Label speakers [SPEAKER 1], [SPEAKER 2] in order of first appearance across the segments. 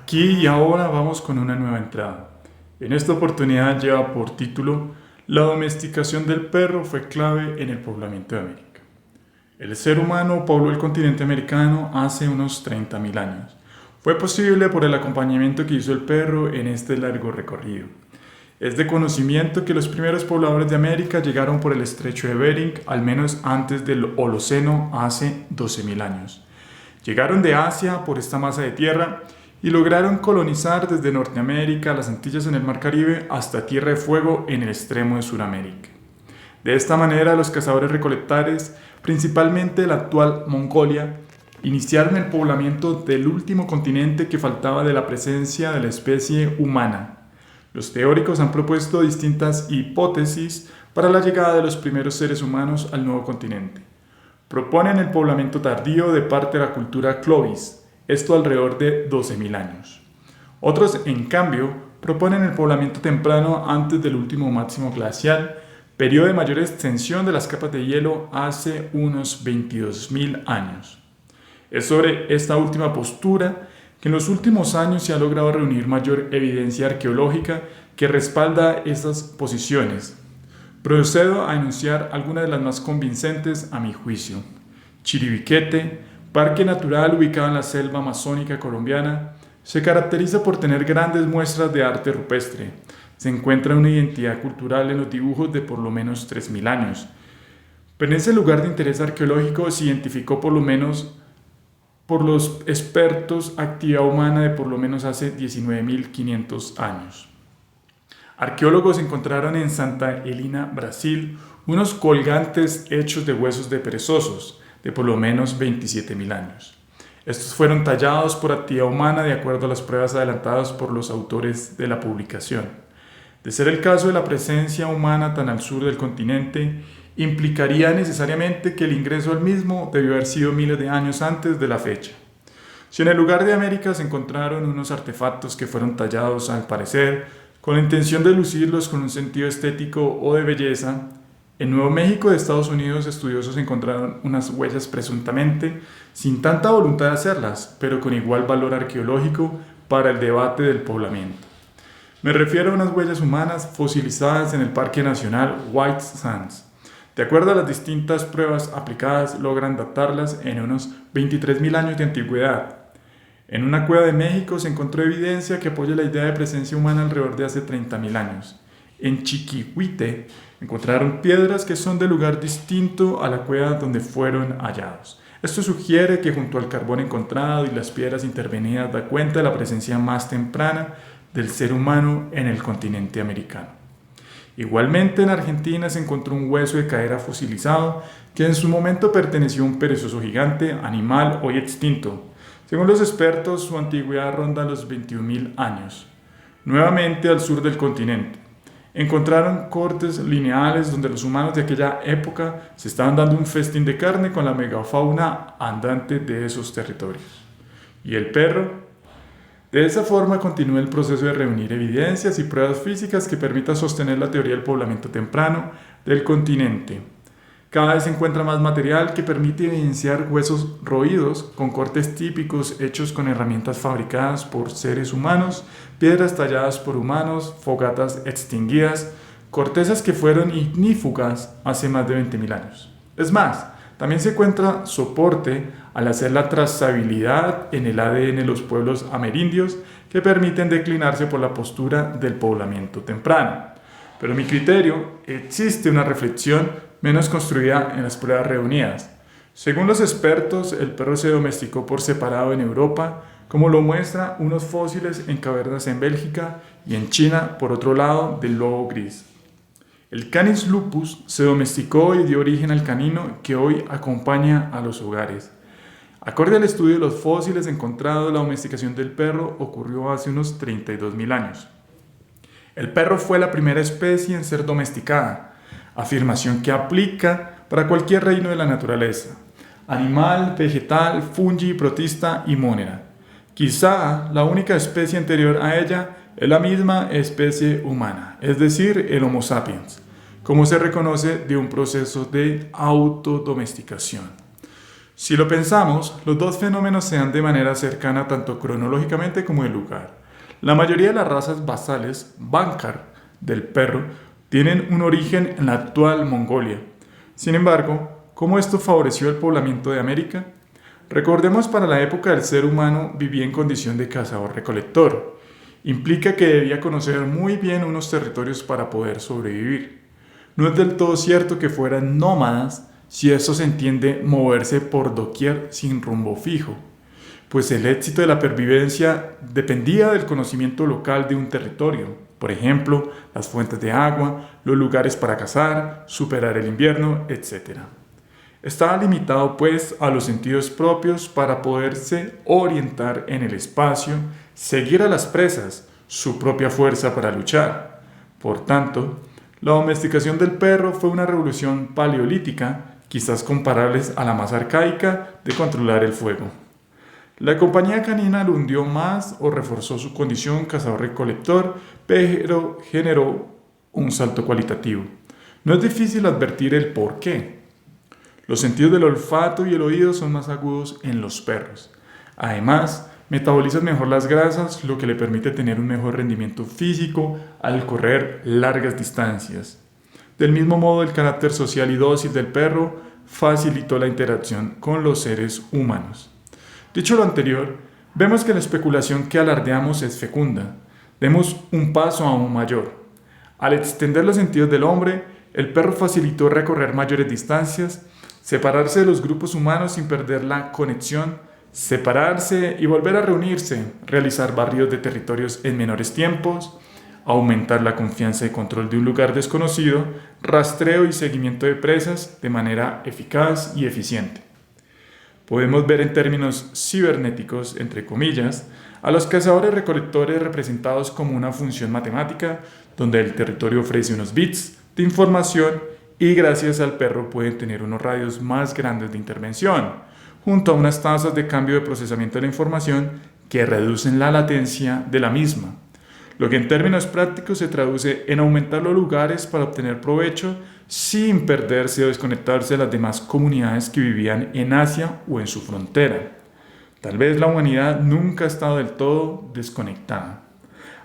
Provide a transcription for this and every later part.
[SPEAKER 1] Aquí y ahora vamos con una nueva entrada. En esta oportunidad lleva por título La domesticación del perro fue clave en el poblamiento de América. El ser humano pobló el continente americano hace unos 30.000 años. Fue posible por el acompañamiento que hizo el perro en este largo recorrido. Es de conocimiento que los primeros pobladores de América llegaron por el estrecho de Bering al menos antes del Holoceno hace 12.000 años. Llegaron de Asia por esta masa de tierra y lograron colonizar desde Norteamérica, las Antillas en el Mar Caribe, hasta Tierra de Fuego en el extremo de Sudamérica. De esta manera, los cazadores-recolectores, principalmente de la actual Mongolia, iniciaron el poblamiento del último continente que faltaba de la presencia de la especie humana. Los teóricos han propuesto distintas hipótesis para la llegada de los primeros seres humanos al nuevo continente. Proponen el poblamiento tardío de parte de la cultura Clovis, esto alrededor de 12.000 años. Otros, en cambio, proponen el poblamiento temprano antes del último máximo glacial, periodo de mayor extensión de las capas de hielo hace unos 22.000 años. Es sobre esta última postura que en los últimos años se ha logrado reunir mayor evidencia arqueológica que respalda estas posiciones. Procedo a enunciar algunas de las más convincentes a mi juicio. Chiribiquete, parque natural ubicado en la selva amazónica colombiana, se caracteriza por tener grandes muestras de arte rupestre. Se encuentra una identidad cultural en los dibujos de por lo menos 3.000 años. Pero en ese lugar de interés arqueológico se identificó por lo menos por los expertos actividad humana de por lo menos hace 19.500 años. Arqueólogos encontraron en Santa Helena, Brasil, unos colgantes hechos de huesos de perezosos de por lo menos 27.000 años. Estos fueron tallados por actividad humana de acuerdo a las pruebas adelantadas por los autores de la publicación. De ser el caso de la presencia humana tan al sur del continente, implicaría necesariamente que el ingreso al mismo debió haber sido miles de años antes de la fecha. Si en el lugar de América se encontraron unos artefactos que fueron tallados, al parecer, con la intención de lucirlos con un sentido estético o de belleza, en Nuevo México de Estados Unidos estudiosos encontraron unas huellas presuntamente sin tanta voluntad de hacerlas, pero con igual valor arqueológico para el debate del poblamiento. Me refiero a unas huellas humanas fosilizadas en el Parque Nacional White Sands. De acuerdo a las distintas pruebas aplicadas, logran datarlas en unos 23.000 años de antigüedad. En una cueva de México se encontró evidencia que apoya la idea de presencia humana alrededor de hace 30.000 años. En Chiquihuite encontraron piedras que son de lugar distinto a la cueva donde fueron hallados. Esto sugiere que junto al carbón encontrado y las piedras intervenidas da cuenta de la presencia más temprana del ser humano en el continente americano. Igualmente en Argentina se encontró un hueso de cadera fosilizado que en su momento perteneció a un perezoso gigante, animal hoy extinto. Según los expertos, su antigüedad ronda los 21.000 años. Nuevamente al sur del continente, encontraron cortes lineales donde los humanos de aquella época se estaban dando un festín de carne con la megafauna andante de esos territorios. ¿Y el perro? De esa forma continúa el proceso de reunir evidencias y pruebas físicas que permitan sostener la teoría del poblamiento temprano del continente. Cada vez se encuentra más material que permite evidenciar huesos roídos con cortes típicos hechos con herramientas fabricadas por seres humanos, piedras talladas por humanos, fogatas extinguidas, cortezas que fueron ignífugas hace más de 20.000 años. Es más, también se encuentra soporte al hacer la trazabilidad en el ADN de los pueblos amerindios que permiten declinarse por la postura del poblamiento temprano. Pero a mi criterio, existe una reflexión menos construida en las pruebas reunidas. Según los expertos, el perro se domesticó por separado en Europa, como lo muestra unos fósiles en cavernas en Bélgica y en China, por otro lado, del lobo gris. El Canis lupus se domesticó y dio origen al canino que hoy acompaña a los hogares. Acorde al estudio de los fósiles encontrados, la domesticación del perro ocurrió hace unos 32.000 años. El perro fue la primera especie en ser domesticada, afirmación que aplica para cualquier reino de la naturaleza, animal, vegetal, fungi, protista y monera. Quizá la única especie anterior a ella es la misma especie humana, es decir, el Homo sapiens, como se reconoce de un proceso de autodomesticación. Si lo pensamos, los dos fenómenos se dan de manera cercana tanto cronológicamente como de lugar. La mayoría de las razas basales, Bankar, del perro, tienen un origen en la actual Mongolia. Sin embargo, ¿cómo esto favoreció el poblamiento de América? Recordemos, para la época el ser humano vivía en condición de cazador-recolector. Implica que debía conocer muy bien unos territorios para poder sobrevivir. No es del todo cierto que fueran nómadas, si eso se entiende moverse por doquier sin rumbo fijo, pues el éxito de la pervivencia dependía del conocimiento local de un territorio, por ejemplo, las fuentes de agua, los lugares para cazar, superar el invierno, etc. Estaba limitado pues a los sentidos propios para poderse orientar en el espacio, seguir a las presas, su propia fuerza para luchar. Por tanto, la domesticación del perro fue una revolución paleolítica, quizás comparables a la más arcaica de controlar el fuego. La compañía canina lo hundió más o reforzó su condición cazador-recolector, pero generó un salto cualitativo. No es difícil advertir el por qué. Los sentidos del olfato y el oído son más agudos en los perros. Además, metabolizan mejor las grasas, lo que le permite tener un mejor rendimiento físico al correr largas distancias. Del mismo modo, el carácter social y dócil del perro facilitó la interacción con los seres humanos. Dicho lo anterior, vemos que la especulación que alardeamos es fecunda. Demos un paso aún mayor. Al extender los sentidos del hombre, el perro facilitó recorrer mayores distancias, separarse de los grupos humanos sin perder la conexión, separarse y volver a reunirse, realizar barridos de territorios en menores tiempos, aumentar la confianza y control de un lugar desconocido, rastreo y seguimiento de presas de manera eficaz y eficiente. Podemos ver en términos cibernéticos, entre comillas, a los cazadores-recolectores representados como una función matemática, donde el territorio ofrece unos bits de información y gracias al perro pueden tener unos radios más grandes de intervención, junto a unas tasas de cambio de procesamiento de la información que reducen la latencia de la misma, lo que en términos prácticos se traduce en aumentar los lugares para obtener provecho sin perderse o desconectarse de las demás comunidades que vivían en Asia o en su frontera. Tal vez la humanidad nunca ha estado del todo desconectada.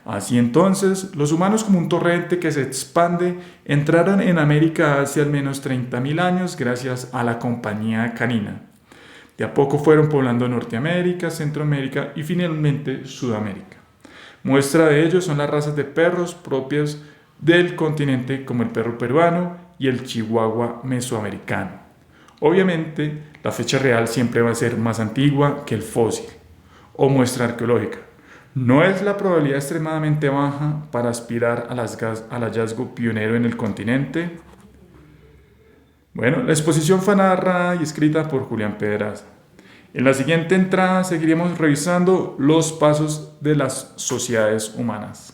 [SPEAKER 1] Así entonces, los humanos, como un torrente que se expande, entraron en América hace al menos 30.000 años gracias a la compañía canina. De a poco fueron poblando Norteamérica, Centroamérica y finalmente Sudamérica. Muestra de ello son las razas de perros propias del continente, como el perro peruano y el chihuahua mesoamericano. Obviamente, la fecha real siempre va a ser más antigua que el fósil o muestra arqueológica. No es la probabilidad extremadamente baja para aspirar al hallazgo pionero en el continente. Bueno, la exposición fue narrada y escrita por Julián Pedraza. En la siguiente entrada seguiremos revisando los pasos de las sociedades humanas.